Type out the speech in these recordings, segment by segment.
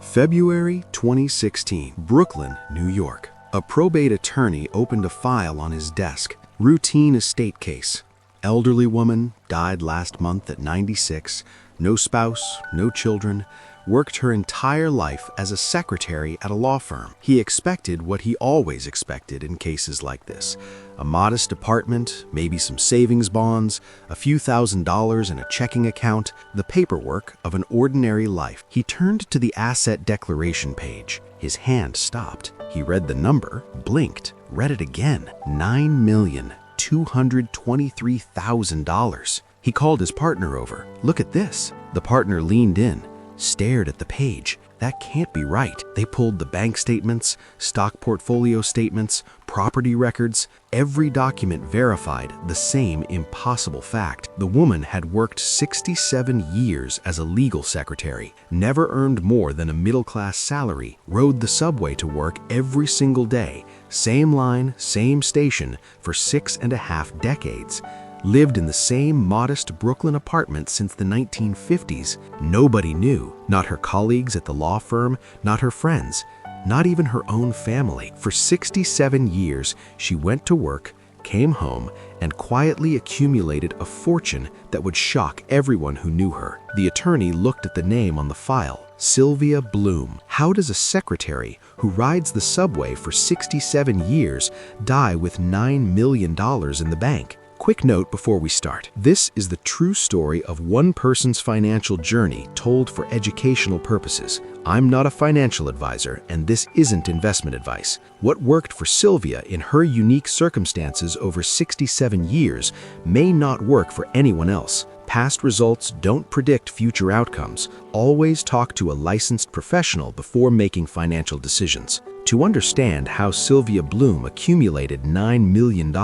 February 2016, Brooklyn, New York. A probate attorney opened a file on his desk. Routine estate case. Elderly woman, died last month at 96, no spouse, no children, worked her entire life as a secretary at a law firm. He expected what he always expected in cases like this. A modest apartment, maybe some savings bonds, a few $1,000s in a checking account, the paperwork of an ordinary life. He turned to the asset declaration page. His hand stopped. He read the number, blinked, read it again. $9,223,000. He called his partner over. "Look at this." The partner leaned in, stared at the page. That can't be right. They pulled the bank statements, stock portfolio statements, property records. Every document verified the same impossible fact. The woman had worked 67 years as a legal secretary, never earned more than a middle-class salary, rode the subway to work every single day, same line, same station, for 6.5 decades. Lived in the same modest Brooklyn apartment since the 1950s. Nobody knew, not her colleagues at the law firm, not her friends, not even her own family. For 67 years, she went to work, came home, and quietly accumulated a fortune that would shock everyone who knew her. The attorney looked at the name on the file. Sylvia Bloom. How does a secretary who rides the subway for 67 years die with $9 million in the bank? Quick note before we start. This is the true story of one person's financial journey told for educational purposes. I'm not a financial advisor, and this isn't investment advice. What worked for Sylvia in her unique circumstances over 67 years may not work for anyone else. Past results don't predict future outcomes. Always talk to a licensed professional before making financial decisions. To understand how Sylvia Bloom accumulated $9 million,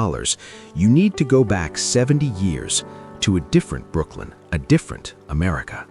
you need to go back 70 years to a different Brooklyn, a different America.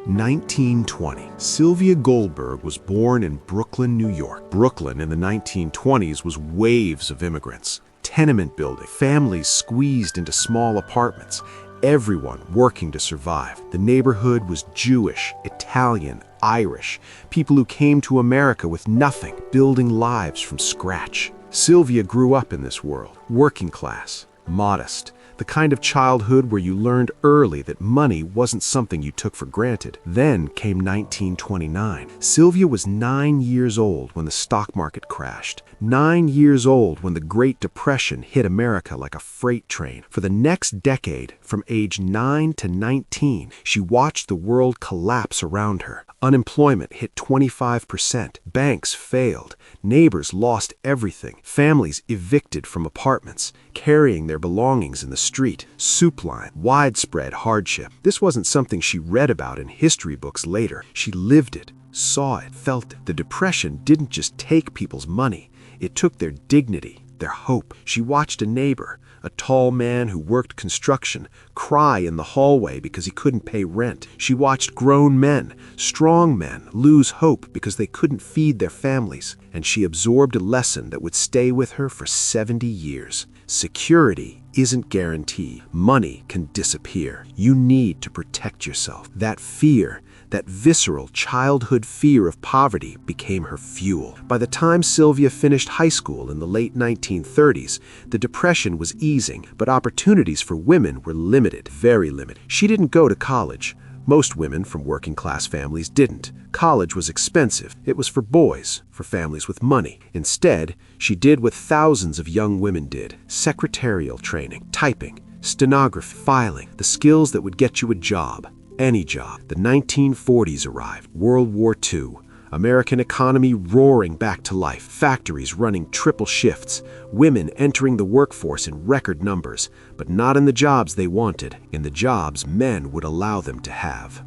1920. Sylvia Goldberg was born in Brooklyn, New York. Brooklyn in the 1920s was waves of immigrants. Tenement building, families squeezed into small apartments, everyone working to survive. The neighborhood was Jewish, Italian, Irish, people who came to America with nothing, building lives from scratch. Sylvia grew up in this world, working class, modest, the kind of childhood where you learned early that money wasn't something you took for granted. Then came 1929. Sylvia was 9 years old when the stock market crashed. 9 years old when the Great Depression hit America like a freight train. For the next decade, from age 9 to 19, she watched the world collapse around her. Unemployment hit 25%. Banks failed. Neighbors lost everything. Families evicted from apartments, carrying their belongings in the street. Soup line, widespread hardship. This wasn't something she read about in history books later. She lived it, saw it, felt it. The Depression didn't just take people's money. It took their dignity, their hope. She watched a neighbor, a tall man who worked construction, cry in the hallway because he couldn't pay rent. She watched grown men, strong men, lose hope because they couldn't feed their families. And she absorbed a lesson that would stay with her for 70 years. Security isn't guaranteed. Money can disappear. You need to protect yourself. That fear, that visceral childhood fear of poverty, became her fuel. By the time Sylvia finished high school in the late 1930s, the Depression was easing, but opportunities for women were limited, very limited. She didn't go to college. Most women from working-class families didn't. College was expensive. It was for boys, for families with money. Instead, she did what thousands of young women did: secretarial training, typing, stenography, filing, the skills that would get you a job. Any job. The 1940s arrived. World War II. American economy roaring back to life. Factories running triple shifts. Women entering the workforce in record numbers. But not in the jobs they wanted. In the jobs men would allow them to have.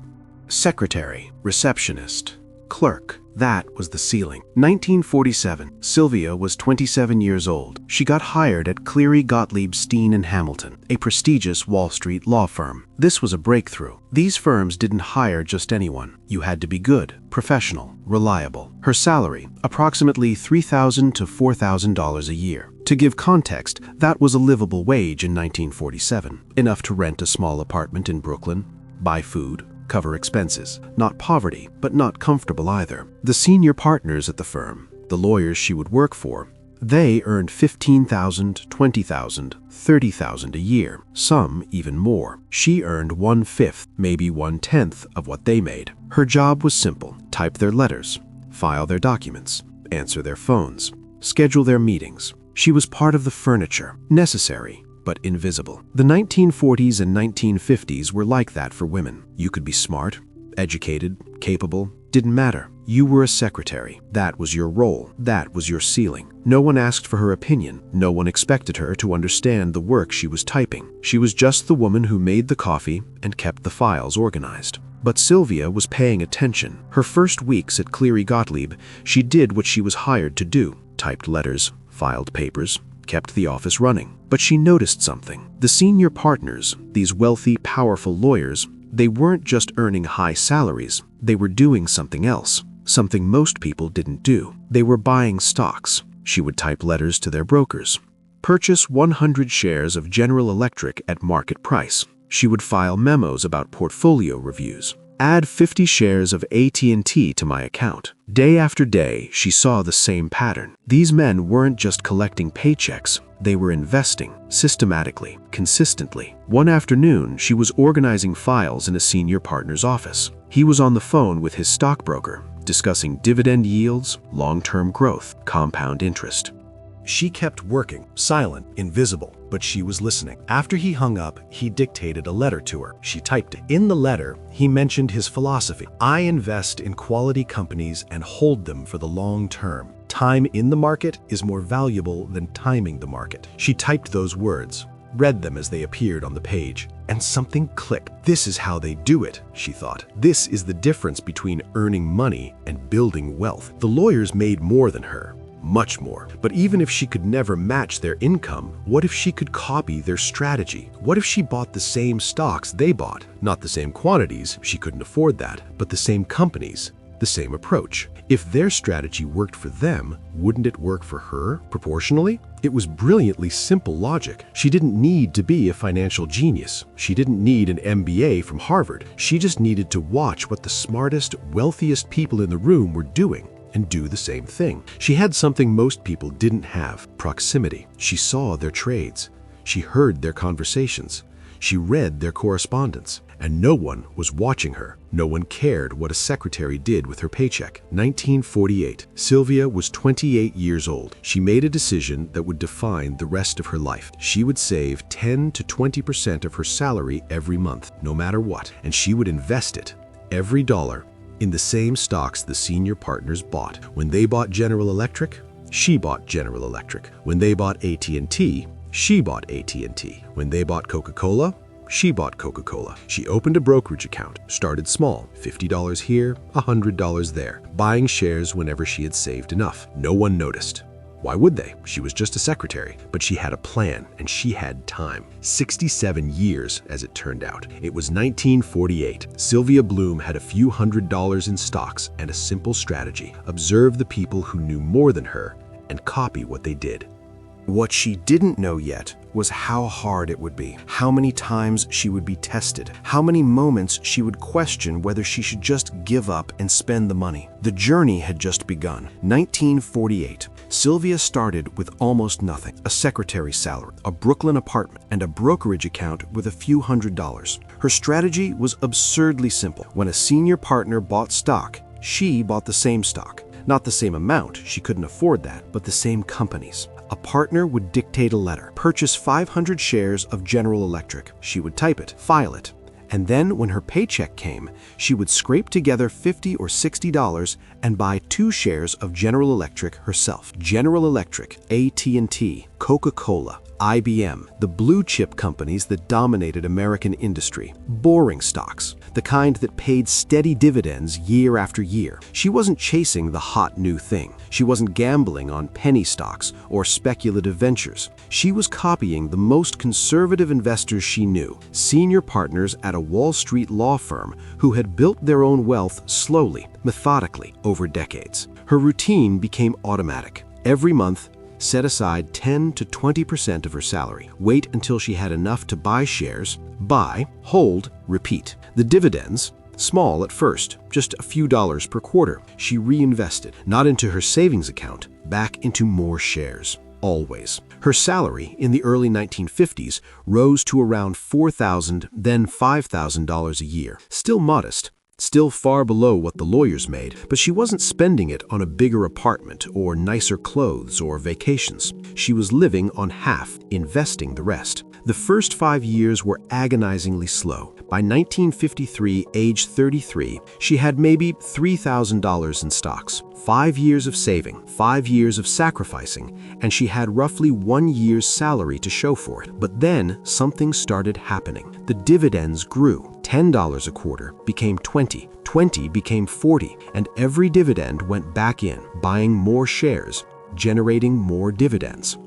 Secretary, receptionist, clerk. That was the ceiling. 1947. Sylvia was 27 years old. She got hired at Cleary Gottlieb Steen & Hamilton, a prestigious Wall Street law firm. This was a breakthrough. These firms didn't hire just anyone. You had to be good, professional, reliable. Her salary, approximately $3,000 to $4,000 a year. To give context, that was a livable wage in 1947, enough to rent a small apartment in Brooklyn, buy food, cover expenses. Not poverty, but not comfortable either. The senior partners at the firm, the lawyers she would work for, they earned $15,000, $20,000, $30,000 a year, some even more. She earned 1/5, maybe 1/10 of what they made. Her job was simple: type their letters, file their documents, answer their phones, schedule their meetings. She was part of the furniture, necessary but invisible. The 1940s and 1950s were like that for women. You could be smart, educated, capable, didn't matter. You were a secretary. That was your role. That was your ceiling. No one asked for her opinion. No one expected her to understand the work she was typing. She was just the woman who made the coffee and kept the files organized. But Sylvia was paying attention. Her first weeks at Cleary Gottlieb, she did what she was hired to do: typed letters, filed papers, kept the office running. But she noticed something. The senior partners, these wealthy, powerful lawyers, they weren't just earning high salaries. They were doing something else, something most people didn't do. They were buying stocks. She would type letters to their brokers. Purchase 100 shares of General Electric at market price. She would file memos about portfolio reviews. Add 50 shares of AT&T to my account. Day after day, she saw the same pattern. These men weren't just collecting paychecks. They were investing, systematically, consistently. One afternoon, she was organizing files in a senior partner's office. He was on the phone with his stockbroker, discussing dividend yields, long-term growth, compound interest. She kept working, silent, invisible, but she was listening. After he hung up, he dictated a letter to her. She typed it. In the letter, he mentioned his philosophy. I invest in quality companies and hold them for the long term. Time in the market is more valuable than timing the market. She typed those words, read them as they appeared on the page, and something clicked. This is how they do it, she thought. This is the difference between earning money and building wealth. The lawyers made more than her. Much more. But even if she could never match their income, what if she could copy their strategy? What if she bought the same stocks they bought? Not the same quantities, she couldn't afford that, but the same companies, the same approach. If their strategy worked for them, wouldn't it work for her proportionally? It was brilliantly simple logic. She didn't need to be a financial genius. She didn't need an MBA from Harvard. She just needed to watch what the smartest, wealthiest people in the room were doing and do the same thing. She had something most people didn't have: proximity. She saw their trades. She heard their conversations. She read their correspondence. And no one was watching her. No one cared what a secretary did with her paycheck. 1948. Sylvia was 28 years old. She made a decision that would define the rest of her life. She would save 10 to 20% of her salary every month, no matter what, and she would invest it, every dollar, in the same stocks the senior partners bought. When they bought General Electric, she bought General Electric. When they bought AT&T, she bought AT&T. When they bought Coca-Cola, she bought Coca-Cola. She opened a brokerage account, started small, $50 here, $100 there, buying shares whenever she had saved enough. No one noticed. Why would they? She was just a secretary, but she had a plan and she had time. 67 years, as it turned out. It was 1948. Sylvia Bloom had a few $100s in stocks and a simple strategy: observe the people who knew more than her and copy what they did. What she didn't know yet was how hard it would be, how many times she would be tested, how many moments she would question whether she should just give up and spend the money. The journey had just begun. 1948. Sylvia started with almost nothing: a secretary's salary, a Brooklyn apartment, and a brokerage account with a few $100s. Her strategy was absurdly simple. When a senior partner bought stock, she bought the same stock. Not the same amount, she couldn't afford that, but the same companies. A partner would dictate a letter: purchase 500 shares of General Electric. She would type it, file it, and then when her paycheck came, she would scrape together $50 or $60 and buy 2 shares of General Electric herself. General Electric, AT&T, Coca-Cola, IBM, the blue chip companies that dominated American industry. Boring stocks, the kind that paid steady dividends year after year. She wasn't chasing the hot new thing. She wasn't gambling on penny stocks or speculative ventures. She was copying the most conservative investors she knew, senior partners at a Wall Street law firm who had built their own wealth slowly, methodically, over decades. Her routine became automatic. Every month, set aside 10 to 20% of her salary. Wait until she had enough to buy shares. Buy, hold, repeat. The dividends, Small at first, just a few dollars per quarter. She reinvested, not into her savings account, back into more shares. Always. Her salary in the early 1950s rose to around $4,000, then $5,000 a year. Still modest, still far below what the lawyers made, but she wasn't spending it on a bigger apartment or nicer clothes or vacations. She was living on half, investing the rest. The first 5 years were agonizingly slow. By 1953, age 33, she had maybe $3,000 in stocks. 5 years of saving, 5 years of sacrificing, and she had roughly 1 year's salary to show for it. But then something started happening. The dividends grew. $10 a quarter became 20, 20 became 40, and every dividend went back in, buying more shares, generating more dividends.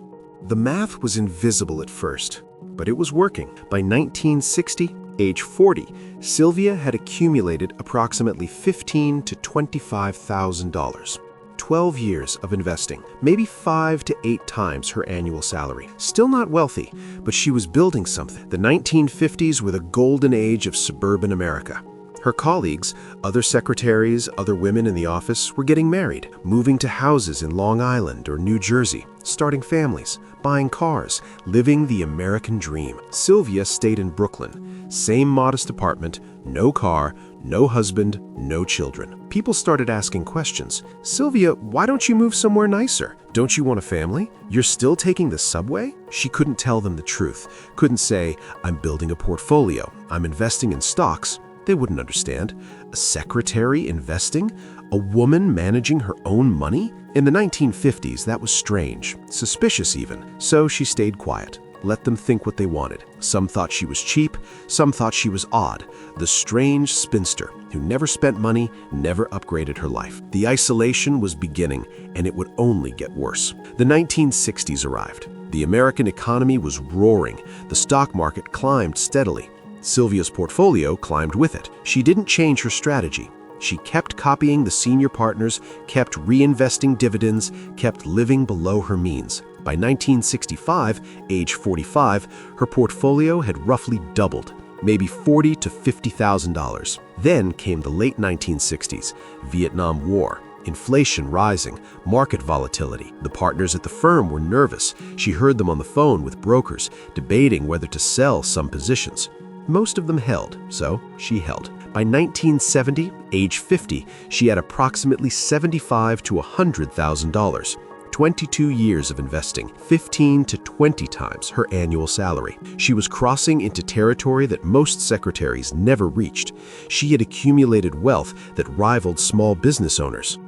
The math was invisible at first, but it was working. By 1960, age 40, Sylvia had accumulated approximately $15,000 to $25,000. 12 years of investing, maybe 5 to 8 times her annual salary. Still not wealthy, but she was building something. The 1950s were the golden age of suburban America. Her colleagues, other secretaries, other women in the office were getting married, moving to houses in Long Island or New Jersey, starting families, buying cars, living the American dream. Sylvia stayed in Brooklyn. Same modest apartment, no car, no husband, no children. People started asking questions. Sylvia, why don't you move somewhere nicer? Don't you want a family? You're still taking the subway? She couldn't tell them the truth. Couldn't say, I'm building a portfolio, I'm investing in stocks. They wouldn't understand. A secretary investing? A woman managing her own money? In the 1950s, that was strange, suspicious even. So she stayed quiet, let them think what they wanted. Some thought she was cheap, some thought she was odd, the strange spinster who never spent money, never upgraded her life. The isolation was beginning, and it would only get worse. The 1960s arrived. The American economy was roaring. The stock market climbed steadily. Sylvia's portfolio climbed with it. She didn't change her strategy. She kept copying the senior partners, kept reinvesting dividends, kept living below her means. By 1965, age 45, her portfolio had roughly doubled, maybe $40,000 to $50,000. Then came the late 1960s, Vietnam War, inflation rising, market volatility. The partners at the firm were nervous. She heard them on the phone with brokers, debating whether to sell some positions. Most of them held, so she held. By 1970, age 50, she had approximately $75,000 to $100,000. 22 years of investing, 15 to 20 times her annual salary. She was crossing into territory that most secretaries never reached. She had accumulated wealth that rivaled small business owners.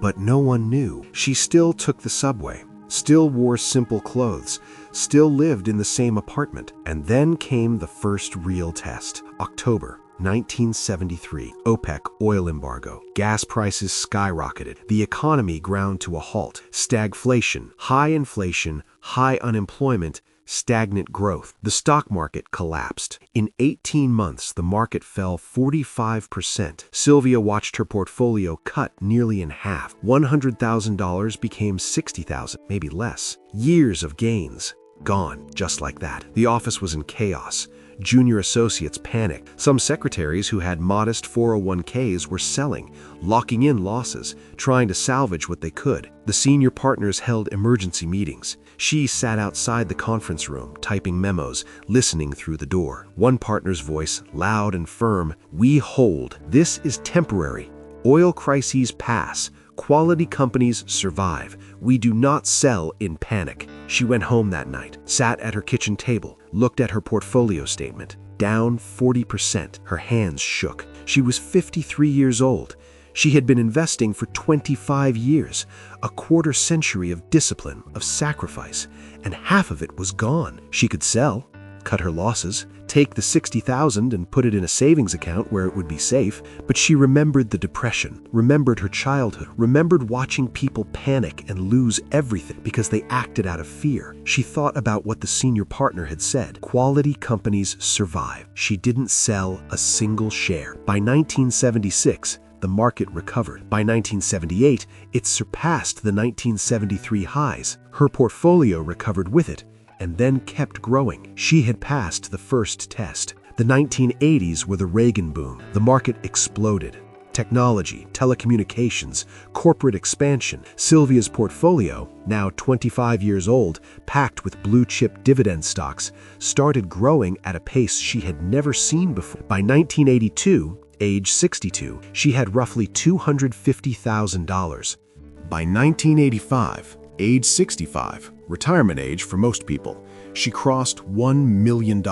But no one knew. She still took the subway, still wore simple clothes, still lived in the same apartment. And then came the first real test. October 1973, OPEC oil embargo. Gas prices skyrocketed. The economy ground to a halt. Stagflation, high inflation, high unemployment, stagnant growth. The stock market collapsed. In 18 months, the market fell 45%. Sylvia watched her portfolio cut nearly in half. $100,000 became $60,000, maybe less. Years of gains gone just like that. The office was in chaos. Junior associates panicked. Some secretaries who had modest 401ks were selling, locking in losses, trying to salvage what they could. The senior partners held emergency meetings. She sat outside the conference room, typing memos, listening through the door. One partner's voice, loud and firm, "We hold. This is temporary. Oil crises pass. Quality companies survive. We do not sell in panic." She went home that night, sat at her kitchen table, looked at her portfolio statement. Down 40%. Her hands shook. She was 53 years old. She had been investing for 25 years, a quarter century of discipline, of sacrifice, and half of it was gone. She could sell, cut her losses, take the $60,000 and put it in a savings account where it would be safe, but she remembered the depression, remembered her childhood, remembered watching people panic and lose everything because they acted out of fear. She thought about what the senior partner had said. Quality companies survive. She didn't sell a single share. By 1976, the market recovered. By 1978, it surpassed the 1973 highs. Her portfolio recovered with it, and then kept growing. She had passed the first test. The 1980s were the Reagan boom. The market exploded. Technology, telecommunications, corporate expansion. Sylvia's portfolio, now 25 years old, packed with blue-chip dividend stocks, started growing at a pace she had never seen before. By 1982, age 62, she had roughly $250,000. By 1985, age 65, retirement age for most people, she crossed $1 million.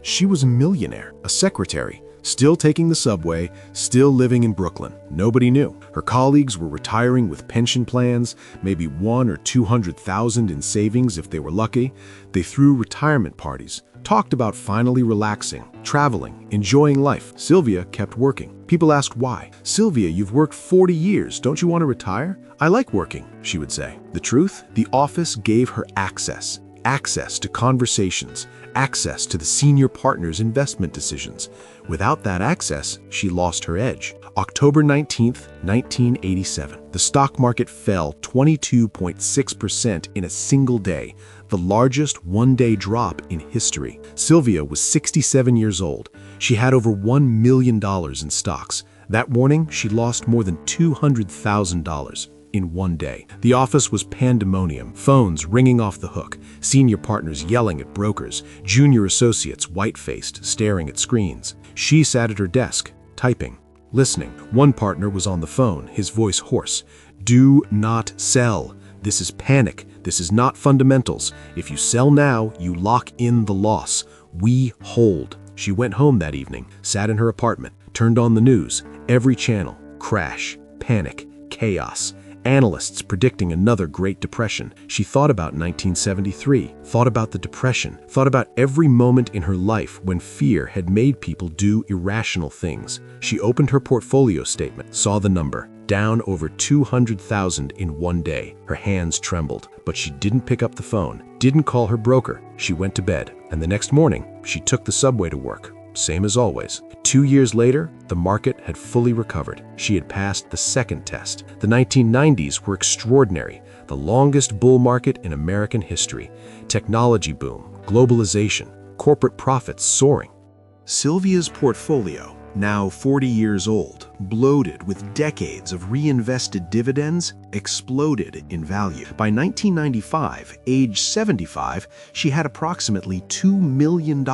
She was a millionaire, a secretary, still taking the subway, still living in Brooklyn. Nobody knew. Her colleagues were retiring with pension plans, maybe $100,000 or $200,000 in savings if they were lucky. They threw retirement parties, talked about finally relaxing, traveling, enjoying life. Sylvia kept working. People asked why. "Sylvia, you've worked 40 years. Don't you want to retire?" "I like working," she would say. The truth? The office gave her access. Access to conversations, access to the senior partner's investment decisions. Without that access, she lost her edge. October 19th, 1987. The stock market fell 22.6% in a single day, the largest one-day drop in history. Sylvia was 67 years old. She had over $1 million in stocks. That morning, she lost more than $200,000. In one day. The office was pandemonium, phones ringing off the hook, senior partners yelling at brokers, junior associates white-faced, staring at screens. She sat at her desk, typing, listening. One partner was on the phone, his voice hoarse. "Do not sell. This is panic. This is not fundamentals. If you sell now, you lock in the loss. We hold." She went home that evening, sat in her apartment, turned on the news, every channel, crash, panic, chaos. Analysts predicting another Great Depression. She thought about 1973, thought about the Depression, thought about every moment in her life when fear had made people do irrational things. She opened her portfolio statement, saw the number, down over 200,000 in one day. Her hands trembled, but she didn't pick up the phone, didn't call her broker. She went to bed, and the next morning, she took the subway to work. Same as always. 2 years later, the market had fully recovered. She had passed the second test. The 1990s were extraordinary, the longest bull market in American history. Technology boom, globalization, corporate profits soaring. Sylvia's portfolio, now 40 years old, bloated with decades of reinvested dividends, exploded in value. By 1995, age 75, she had approximately $2 million.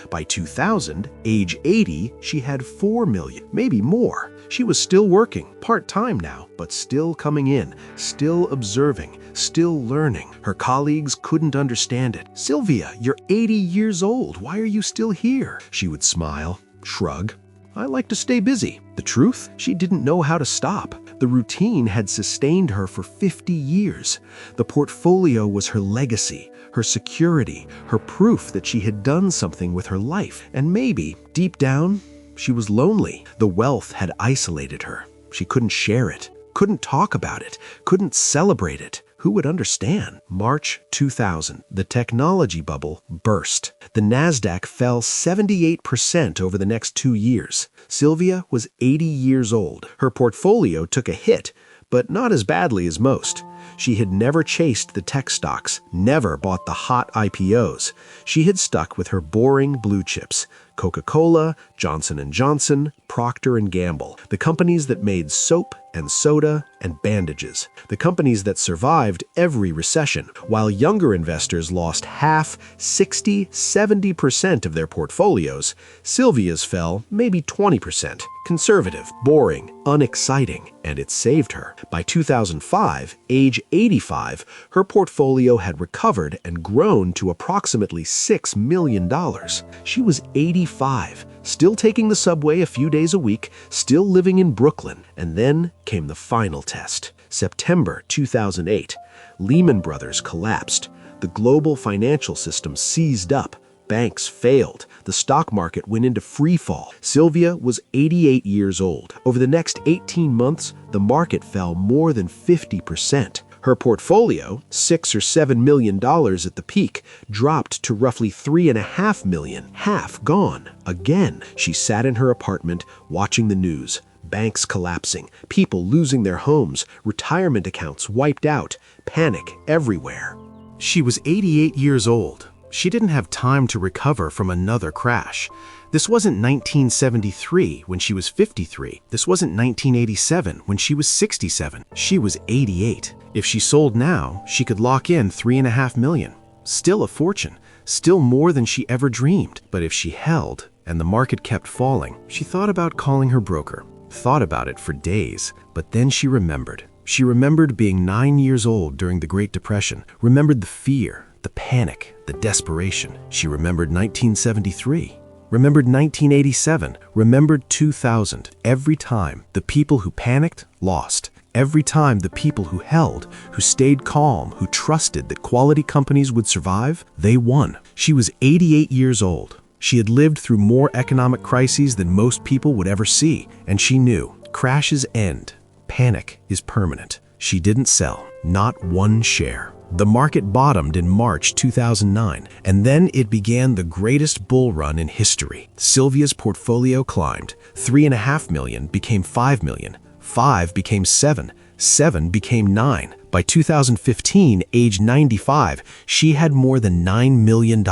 By 2000, age 80, she had $4 million, maybe more. She was still working, part-time now, but still coming in, still observing, still learning. Her colleagues couldn't understand it. "Sylvia, you're 80 years old. Why are you still here?" She would smile, shrug. "I like to stay busy." The truth? She didn't know how to stop. The routine had sustained her for 50 years. The portfolio was her legacy, her security, her proof that she had done something with her life. And maybe, deep down, she was lonely. The wealth had isolated her. She couldn't share it, couldn't talk about it, couldn't celebrate it. Who would understand? March 2000, the technology bubble burst. The Nasdaq fell 78% over the next 2 years. Sylvia was 80 years old. Her portfolio took a hit, but not as badly as most. She had never chased the tech stocks, never bought the hot IPOs. She had stuck with her boring blue chips. Coca-Cola, Johnson & Johnson, Procter & Gamble, the companies that made soap and soda and bandages, the companies that survived every recession, while younger investors lost half, 60, 70% of their portfolios. Sylvia's fell maybe 20%. Conservative, boring, unexciting, and it saved her. By 2005, age 85, her portfolio had recovered and grown to approximately $6 million. She was 85, still taking the subway a few days a week, still living in Brooklyn. And then came the final test. September 2008. Lehman Brothers collapsed. The global financial system seized up. Banks failed. The stock market went into free fall. Sylvia was 88 years old. Over the next 18 months, the market fell more than 50%. Her portfolio, $6 or $7 million at the peak, dropped to roughly $3.5 million, half gone. Again, she sat in her apartment watching the news. Banks collapsing, people losing their homes, retirement accounts wiped out, panic everywhere. She was 88 years old. She didn't have time to recover from another crash. This wasn't 1973 when she was 53. This wasn't 1987 when she was 67. She was 88. If she sold now, she could lock in $3.5 million. Still a fortune, still more than she ever dreamed. But if she held, and the market kept falling, she thought about calling her broker. Thought about it for days, but then she remembered. She remembered being 9 years old during the Great Depression, remembered the fear, the panic, the desperation. She remembered 1973, remembered 1987, remembered 2000. Every time, the people who panicked lost. Every time, the people who held, who stayed calm, who trusted that quality companies would survive, they won. She was 88 years old. She had lived through more economic crises than most people would ever see, and she knew crashes end. Panic is permanent. She didn't sell, not one share. The market bottomed in March 2009, and then it began the greatest bull run in history. Sylvia's portfolio climbed. $3.5 million became $5 million. 5 became 7. 7 became 9. By 2015, age 95, she had more than $9 million.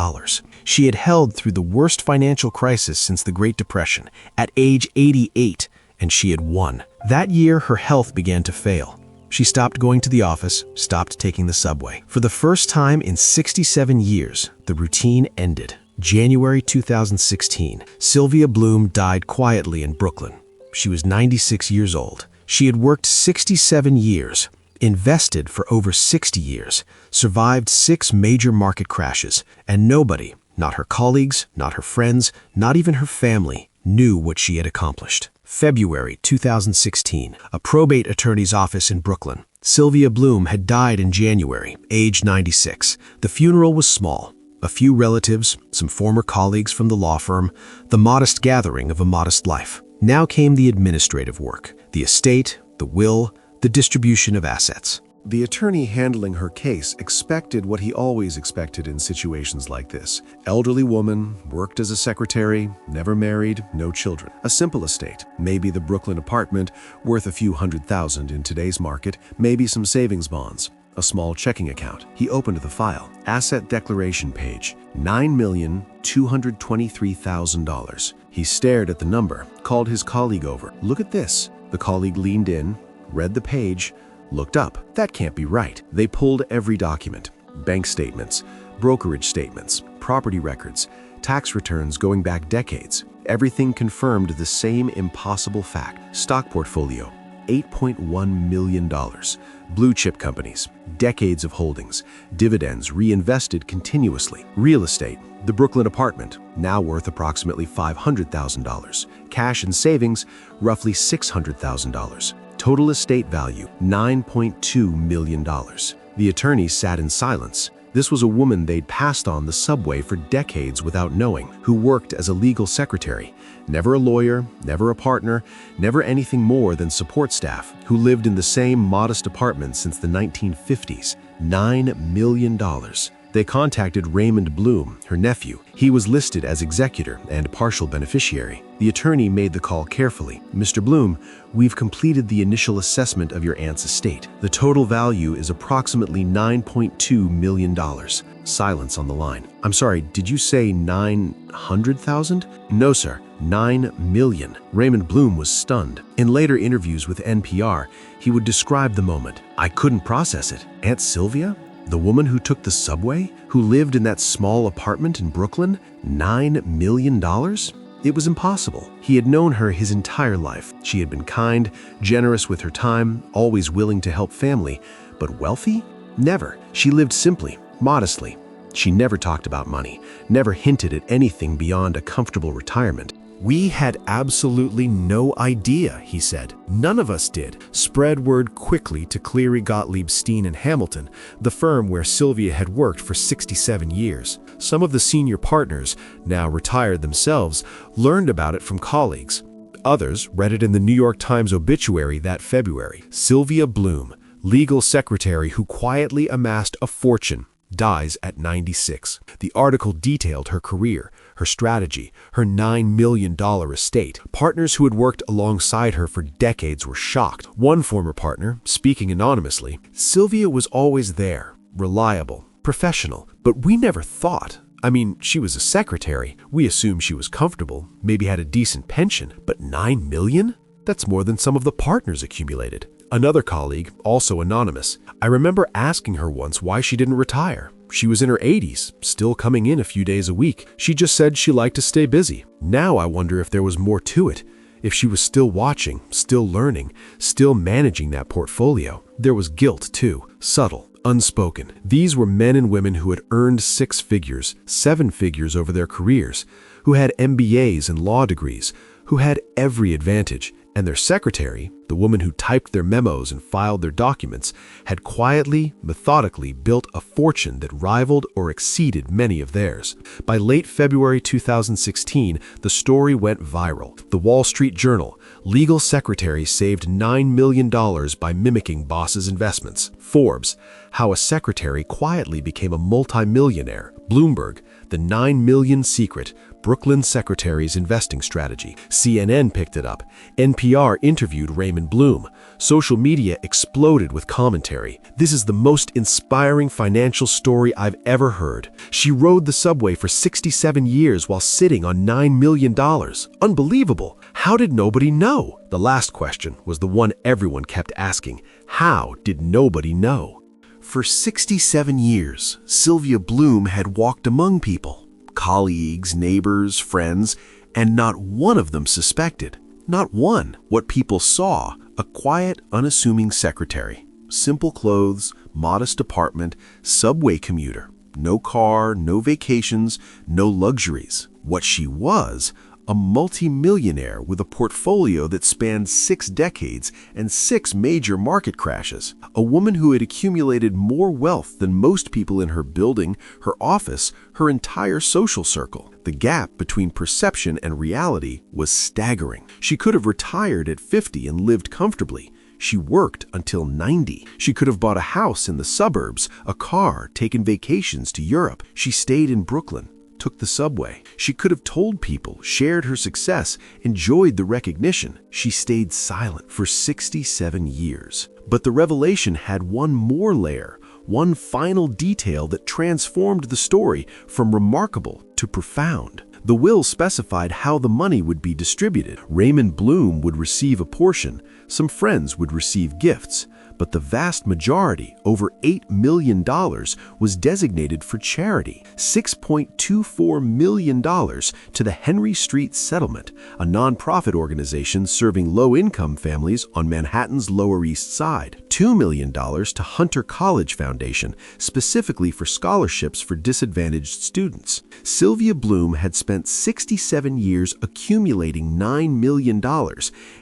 She had held through the worst financial crisis since the Great Depression, at age 88, and she had won. That year, her health began to fail. She stopped going to the office, stopped taking the subway. For the first time in 67 years, the routine ended. January 2016, Sylvia Bloom died quietly in Brooklyn. She was 96 years old. She had worked 67 years, invested for over 60 years, survived 6 major market crashes, and nobody, not her colleagues, not her friends, not even her family, knew what she had accomplished. February 2016, a probate attorney's office in Brooklyn. Sylvia Bloom had died in January, age 96. The funeral was small. A few relatives, some former colleagues from the law firm, the modest gathering of a modest life. Now came the administrative work, the estate, the will, the distribution of assets. The attorney handling her case expected what he always expected in situations like this. Elderly woman, worked as a secretary, never married, no children. A simple estate, maybe the Brooklyn apartment, worth a few $100,000 in today's market, maybe some savings bonds, a small checking account. He opened the file. Asset declaration page, $9,223,000. He stared at the number, called his colleague over. Look at this. The colleague leaned in, read the page, looked up. That can't be right. They pulled every document, bank statements, brokerage statements, property records, tax returns going back decades. Everything confirmed the same impossible fact. Stock portfolio, $8.1 million. Blue chip companies, decades of holdings, dividends reinvested continuously. Real estate, the Brooklyn apartment, now worth approximately $500,000. Cash and savings, roughly $600,000. Total estate value, $9.2 million. The attorney sat in silence. This was a woman they'd passed on the subway for decades without knowing, who worked as a legal secretary. Never a lawyer, never a partner, never anything more than support staff, who lived in the same modest apartment since the 1950s. $9 million. They contacted Raymond Bloom, her nephew. He was listed as executor and partial beneficiary. The attorney made the call carefully. Mr. Bloom, we've completed the initial assessment of your aunt's estate. The total value is approximately $9.2 million. Silence on the line. I'm sorry, did you say 900,000? No, sir. 9 million. Raymond Bloom was stunned. In later interviews with NPR, he would describe the moment. I couldn't process it. Aunt Sylvia? The woman who took the subway? Who lived in that small apartment in Brooklyn? $9 million? It was impossible. He had known her his entire life. She had been kind, generous with her time, always willing to help family. But wealthy? Never. She lived simply, modestly. She never talked about money, never hinted at anything beyond a comfortable retirement. We had absolutely no idea, he said. None of us did. Spread word quickly to Cleary, Gottlieb, Steen & Hamilton, the firm where Sylvia had worked for 67 years. Some of the senior partners, now retired themselves, learned about it from colleagues. Others read it in the New York Times obituary that February. Sylvia Bloom, legal secretary who quietly amassed a fortune, dies at 96. The article detailed her career, her strategy, her $9 million estate. Partners who had worked alongside her for decades were shocked. One former partner, speaking anonymously, Sylvia was always there, reliable, professional, but we never thought. I mean, she was a secretary. We assumed she was comfortable, maybe had a decent pension, but 9 million? That's more than some of the partners accumulated. Another colleague, also anonymous, I remember asking her once why she didn't retire. She was in her 80s, still coming in a few days a week. She just said she liked to stay busy. Now I wonder if there was more to it. If she was still watching, still learning, still managing that portfolio. There was guilt too, subtle, unspoken. These were men and women who had earned 6 figures, 7 figures over their careers, who had MBAs and law degrees, who had every advantage. And their secretary, the woman who typed their memos and filed their documents, had quietly, methodically built a fortune that rivaled or exceeded many of theirs. By late February 2016, the story went viral. The Wall Street Journal, legal secretary saved $9 million by mimicking boss's investments. Forbes, how a secretary quietly became a multimillionaire. Bloomberg, the 9 million secret, Brooklyn secretary's investing strategy. CNN picked it up. NPR interviewed Raymond Bloom. Social media exploded with commentary. This is the most inspiring financial story I've ever heard. She rode the subway for 67 years while sitting on $9 million. Unbelievable. How did nobody know? The last question was the one everyone kept asking. How did nobody know? For 67 years, Sylvia Bloom had walked among people. Colleagues, neighbors, friends, and not one of them suspected. Not one. What people saw, a quiet, unassuming secretary. Simple clothes, modest apartment, subway commuter. No car, no vacations, no luxuries. What she was, a multi-millionaire with a portfolio that spanned 6 decades and 6 major market crashes. A woman who had accumulated more wealth than most people in her building, her office, her entire social circle. The gap between perception and reality was staggering. She could have retired at 50 and lived comfortably. She worked until 90. She could have bought a house in the suburbs, a car, taken vacations to Europe. She stayed in Brooklyn, took the subway. She could have told people, shared her success, enjoyed the recognition. She stayed silent for 67 years. But the revelation had one more layer, one final detail that transformed the story from remarkable to profound. The will specified how the money would be distributed. Raymond Bloom would receive a portion, some friends would receive gifts, but the vast majority, over $8 million, was designated for charity. $6.24 million to the Henry Street Settlement, a nonprofit organization serving low-income families on Manhattan's Lower East Side. $2 million to Hunter College Foundation, specifically for scholarships for disadvantaged students. Sylvia Bloom had spent 67 years accumulating $9 million,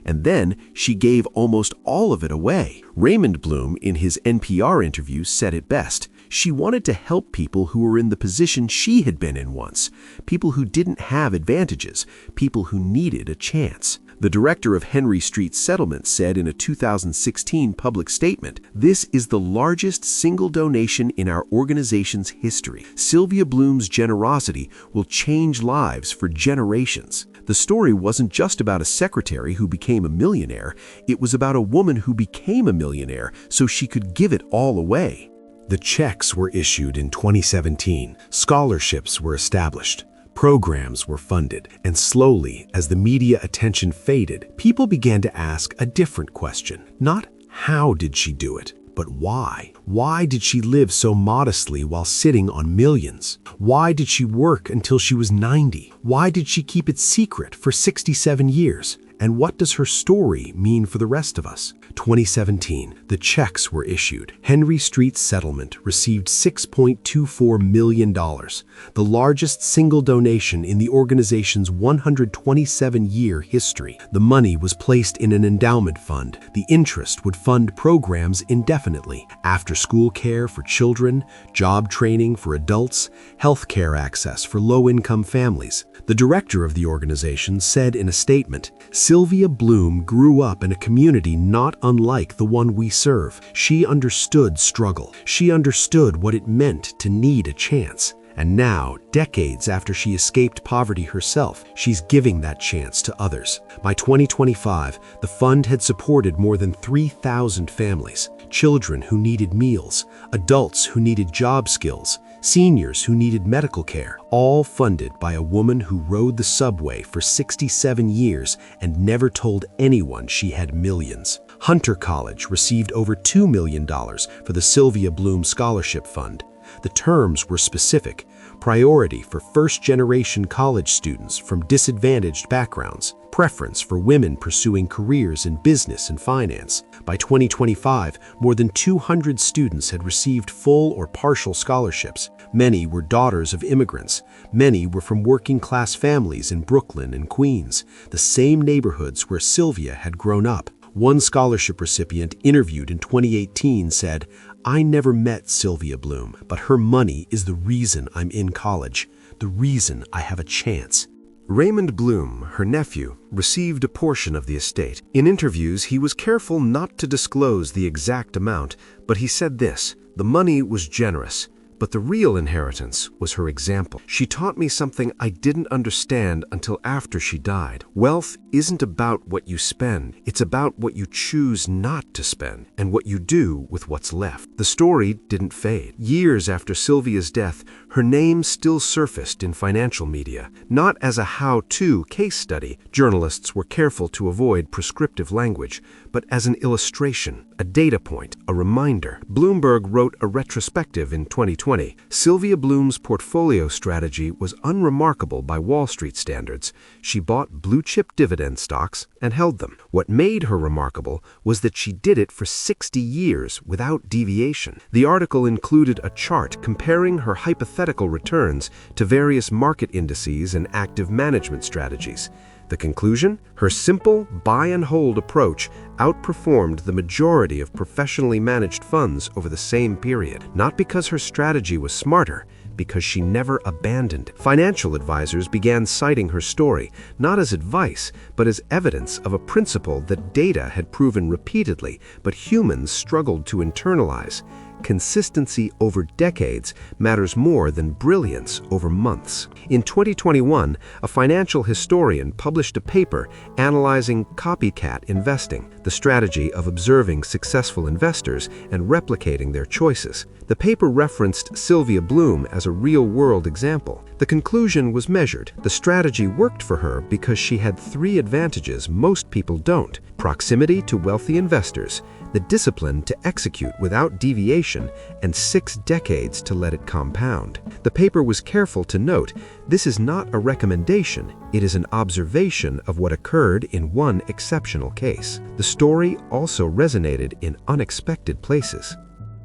and then she gave almost all of it away. Raymond Bloom, in his NPR interview, said it best. She wanted to help people who were in the position she had been in once, people who didn't have advantages, people who needed a chance. The director of Henry Street Settlement said in a 2016 public statement, "This is the largest single donation in our organization's history. Sylvia Bloom's generosity will change lives for generations." The story wasn't just about a secretary who became a millionaire. It was about a woman who became a millionaire so she could give it all away. The checks were issued in 2017. Scholarships were established. Programs were funded, and slowly, as the media attention faded, people began to ask a different question. Not how did she do it, but why? Why did she live so modestly while sitting on millions? Why did she work until she was 90? Why did she keep it secret for 67 years? And what does her story mean for the rest of us? 2017, the checks were issued. Henry Street Settlement received $6.24 million, the largest single donation in the organization's 127-year history. The money was placed in an endowment fund. The interest would fund programs indefinitely: after-school care for children, job training for adults, health care access for low-income families. The director of the organization said in a statement, "Sylvia Bloom grew up in a community not unlike the one we serve. She understood struggle. She understood what it meant to need a chance. And now, decades after she escaped poverty herself, she's giving that chance to others." By 2025, the fund had supported more than 3,000 families, children who needed meals, adults who needed job skills, seniors who needed medical care, all funded by a woman who rode the subway for 67 years and never told anyone she had millions. Hunter College received over $2 million for the Sylvia Bloom Scholarship Fund. The terms were specific: priority for first-generation college students from disadvantaged backgrounds, preference for women pursuing careers in business and finance. By 2025, more than 200 students had received full or partial scholarships. Many were daughters of immigrants. Many were from working-class families in Brooklyn and Queens, the same neighborhoods where Sylvia had grown up. One scholarship recipient interviewed in 2018 said, "I never met Sylvia Bloom, but her money is the reason I'm in college, the reason I have a chance." Raymond Bloom, her nephew, received a portion of the estate. In interviews, he was careful not to disclose the exact amount, but he said this: "The money was generous, but the real inheritance was her example. She taught me something I didn't understand until after she died. Wealth isn't about what you spend, it's about what you choose not to spend and what you do with what's left." The story didn't fade. Years after Sylvia's death, her name still surfaced in financial media, not as a how-to case study. Journalists were careful to avoid prescriptive language, but as an illustration, a data point, a reminder. Bloomberg wrote a retrospective in 2020. Sylvia Bloom's portfolio strategy was unremarkable by Wall Street standards. She bought blue-chip dividend stocks and held them. What made her remarkable was that she did it for 60 years without deviation. The article included a chart comparing her hypothetical returns to various market indices and active management strategies. The conclusion? Her simple buy-and-hold approach outperformed the majority of professionally managed funds over the same period, not because her strategy was smarter, because she never abandoned it. Financial advisors began citing her story, not as advice, but as evidence of a principle that data had proven repeatedly, but humans struggled to internalize. Consistency over decades matters more than brilliance over months. In 2021, a financial historian published a paper analyzing copycat investing, the strategy of observing successful investors and replicating their choices. The paper referenced Sylvia Bloom as a real-world example. The conclusion was measured. The strategy worked for her because she had 3 advantages most people don't: proximity to wealthy investors, the discipline to execute without deviation, and 6 decades to let it compound. The paper was careful to note, this is not a recommendation, it is an observation of what occurred in one exceptional case. The story also resonated in unexpected places.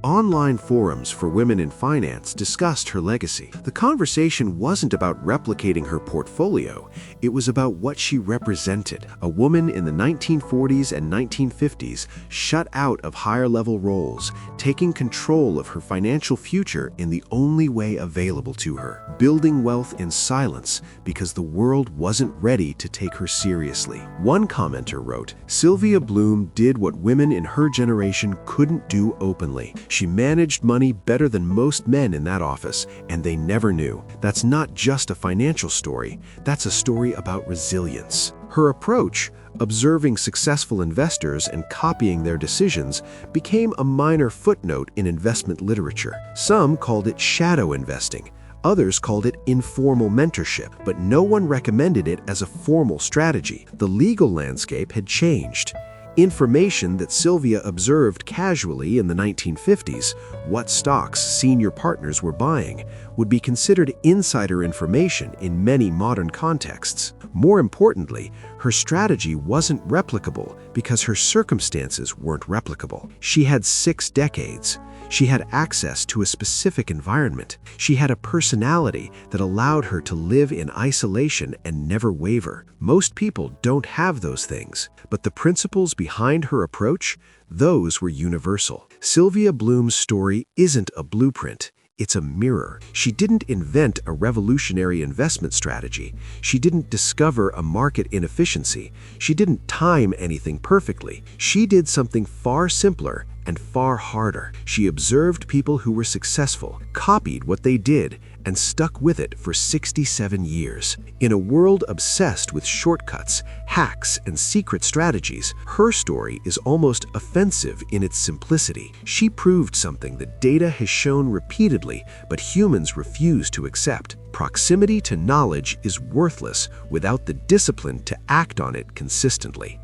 Online forums for women in finance discussed her legacy. The conversation wasn't about replicating her portfolio, it was about what she represented. A woman in the 1940s and 1950s shut out of higher-level roles, taking control of her financial future in the only way available to her, building wealth in silence because the world wasn't ready to take her seriously. One commenter wrote, "Sylvia Bloom did what women in her generation couldn't do openly. She managed money better than most men in that office, and they never knew." That's not just a financial story, that's a story about resilience. Her approach, observing successful investors and copying their decisions, became a minor footnote in investment literature. Some called it shadow investing. Others called it informal mentorship, but no one recommended it as a formal strategy. The legal landscape had changed. Information that Sylvia observed casually in the 1950s, what stocks senior partners were buying, would be considered insider information in many modern contexts. More importantly, her strategy wasn't replicable because her circumstances weren't replicable. She had 6 decades. She had access to a specific environment. She had a personality that allowed her to live in isolation and never waver. Most people don't have those things, but the principles behind her approach, those were universal. Sylvia Bloom's story isn't a blueprint. It's a mirror. She didn't invent a revolutionary investment strategy. She didn't discover a market inefficiency. She didn't time anything perfectly. She did something far simpler and far harder. She observed people who were successful, copied what they did, and stuck with it for 67 years. In a world obsessed with shortcuts, hacks, and secret strategies, her story is almost offensive in its simplicity. She proved something that data has shown repeatedly, but humans refuse to accept. Proximity to knowledge is worthless without the discipline to act on it consistently.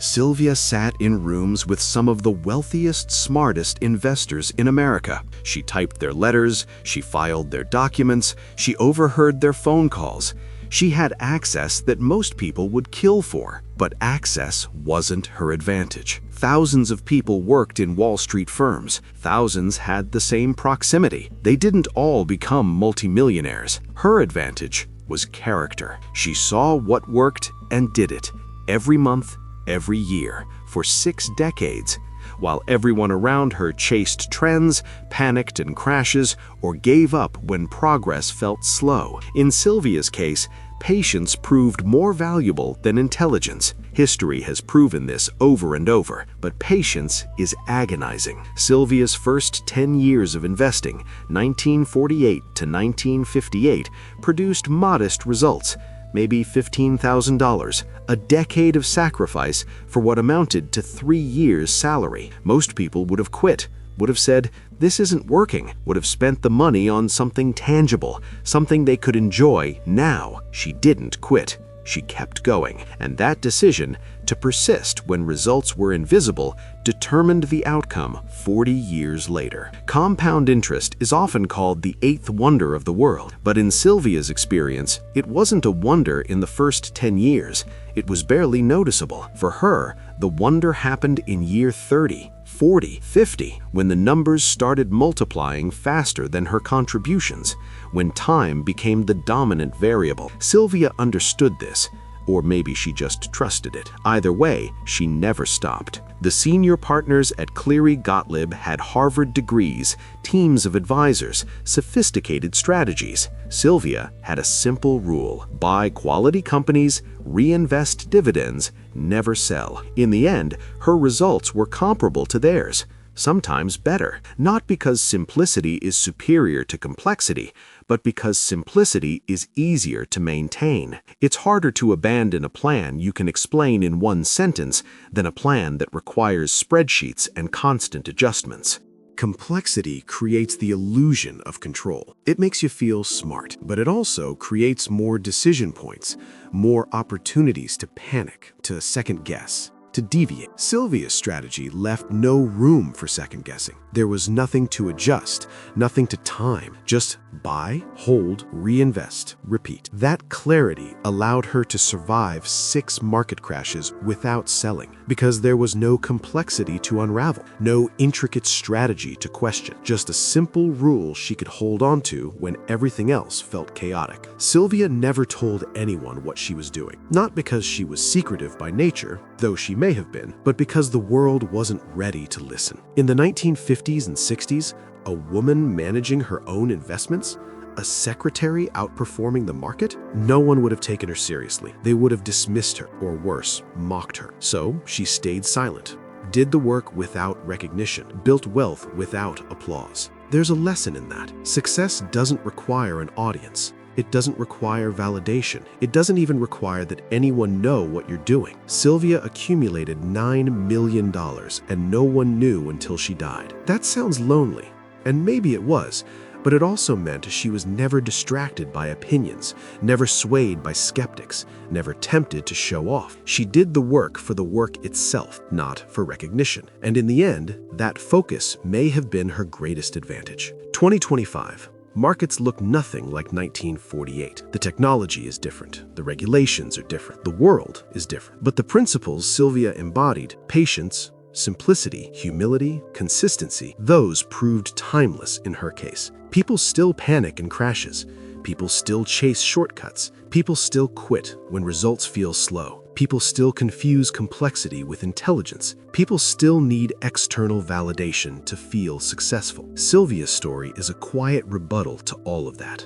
Sylvia sat in rooms with some of the wealthiest, smartest investors in America. She typed their letters, she filed their documents, she overheard their phone calls. She had access that most people would kill for, but access wasn't her advantage. Thousands of people worked in Wall Street firms. Thousands had the same proximity. They didn't all become multimillionaires. Her advantage was character. She saw what worked and did it every month, every year, for 6 decades, while everyone around her chased trends, panicked in crashes, or gave up when progress felt slow. In Sylvia's case, patience proved more valuable than intelligence. History has proven this over and over, but patience is agonizing. Sylvia's first 10 years of investing, 1948 to 1958, produced modest results. Maybe $15,000, a decade of sacrifice for what amounted to 3 years' salary. Most people would have quit, would have said, "This isn't working," would have spent the money on something tangible, something they could enjoy now. She didn't quit. She kept going, and that decision to persist when results were invisible determined the outcome 40 years later. Compound interest is often called the 8th wonder of the world, but in Sylvia's experience, it wasn't a wonder in the first 10 years. It was barely noticeable. For her, the wonder happened in year 30, 40, 50, when the numbers started multiplying faster than her contributions, when time became the dominant variable. Sylvia understood this, or maybe she just trusted it. Either way, she never stopped. The senior partners at Cleary Gottlieb had Harvard degrees, teams of advisors, sophisticated strategies. Sylvia had a simple rule: buy quality companies, reinvest dividends, never sell. In the end, her results were comparable to theirs, sometimes better, not because simplicity is superior to complexity, but because simplicity is easier to maintain. It's harder to abandon a plan you can explain in one sentence than a plan that requires spreadsheets and constant adjustments. Complexity creates the illusion of control. It makes you feel smart, but it also creates more decision points, more opportunities to panic, to second guess, to deviate. Sylvia's strategy left no room for second guessing. There was nothing to adjust, nothing to time, just buy, hold, reinvest, repeat. That clarity allowed her to survive 6 market crashes without selling, because there was no complexity to unravel, no intricate strategy to question, just a simple rule she could hold on to when everything else felt chaotic. Sylvia never told anyone what she was doing, not because she was secretive by nature, though she may have been, but because the world wasn't ready to listen. In the 1950s and 60s, a woman managing her own investments, a secretary outperforming the market, no one would have taken her seriously. They would have dismissed her, or worse, mocked her. So she stayed silent, did the work without recognition, built wealth without applause. There's a lesson in that. Success doesn't require an audience. It doesn't require validation. It doesn't even require that anyone know what you're doing. Sylvia accumulated $9 million, and no one knew until she died. That sounds lonely, and maybe it was, but it also meant she was never distracted by opinions, never swayed by skeptics, never tempted to show off. She did the work for the work itself, not for recognition. And in the end, that focus may have been her greatest advantage. 2025. Markets look nothing like 1948. The technology is different. The regulations are different. The world is different. But the principles Sylvia embodied, patience, simplicity, humility, consistency, those proved timeless in her case. People still panic in crashes. People still chase shortcuts. People still quit when results feel slow. People still confuse complexity with intelligence. People still need external validation to feel successful. Sylvia's story is a quiet rebuttal to all of that.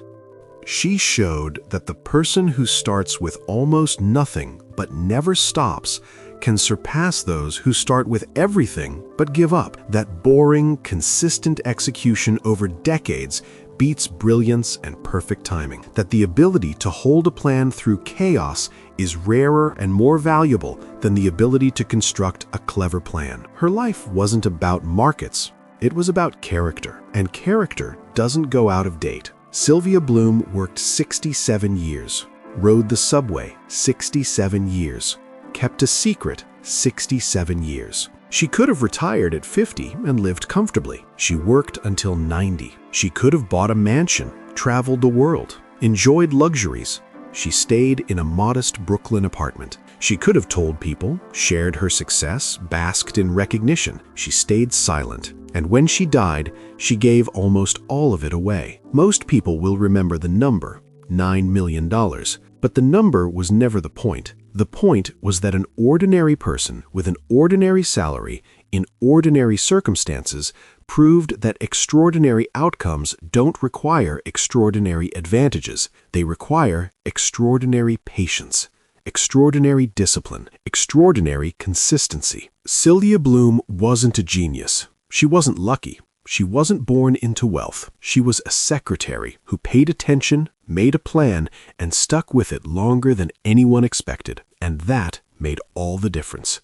She showed that the person who starts with almost nothing but never stops can surpass those who start with everything but give up. That boring, consistent execution over decades beats brilliance and perfect timing. That the ability to hold a plan through chaos is rarer and more valuable than the ability to construct a clever plan. Her life wasn't about markets. It was about character, and character doesn't go out of date. Sylvia Bloom worked 67 years, rode the subway 67 years, kept a secret 67 years. She could have retired at 50 and lived comfortably. She worked until 90. She could have bought a mansion, traveled the world, enjoyed luxuries. She stayed in a modest Brooklyn apartment. She could have told people, shared her success, basked in recognition. She stayed silent. And when she died, she gave almost all of it away. Most people will remember the number, $9 million, but the number was never the point. The point was that an ordinary person with an ordinary salary in ordinary circumstances proved that extraordinary outcomes don't require extraordinary advantages. They require extraordinary patience, extraordinary discipline, extraordinary consistency. Sylvia Bloom wasn't a genius. She wasn't lucky. She wasn't born into wealth. She was a secretary who paid attention, made a plan, and stuck with it longer than anyone expected. And that made all the difference.